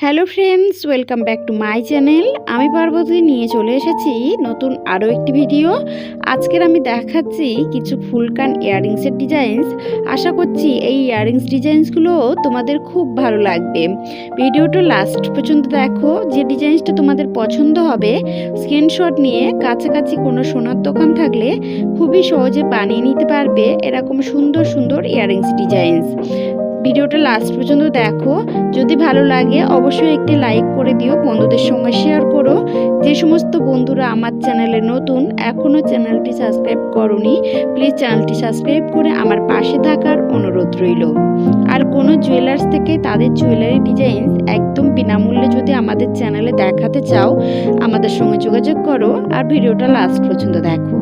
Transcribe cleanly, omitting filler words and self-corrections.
Hello friends, welcome back to my channel. আমি পার্বতী নিয়ে চলে এসেছি নতুন আরও একটি ভিডিও। আজকের আমি দেখাচ্ছি কিছু ফুলকান ইয়াররিংসের ডিজাইনস। আশা করছি এই ইয়াররিংস ডিজাইনসগুলো তোমাদের খুব ভালো লাগবে। ভিডিওটা লাস্ট পর্যন্ত দেখো। যে ডিজাইনসটা তোমাদের পছন্দ হবে স্ক্রিনশট নিয়ে কাছাকাছি কোনো সোনার দোকান থাকলে খুবই সহজে বানিয়ে নিতে পারবে এরকম সুন্দর সুন্দর ইয়াররিংস ডিজাইনস। ভিডিওটা লাস্ট পর্যন্ত দেখো। যদি ভালো লাগে অবশ্যই একটি লাইক করে দিও, বন্ধুদের সঙ্গে শেয়ার করো। যে সমস্ত বন্ধুরা আমার চ্যানেলে নতুন, এখনও চ্যানেলটি সাবস্ক্রাইব করোনি, প্লিজ চ্যানেলটি সাবস্ক্রাইব করে আমার পাশে থাকার অনুরোধ রইল। আর কোনো জুয়েলার্স থেকে তাদের জুয়েলারি ডিজাইন একদম বিনামূল্যে যদি আমাদের চ্যানেলে দেখাতে চাও আমাদের সঙ্গে যোগাযোগ করো। আর ভিডিওটা লাস্ট পর্যন্ত দেখো।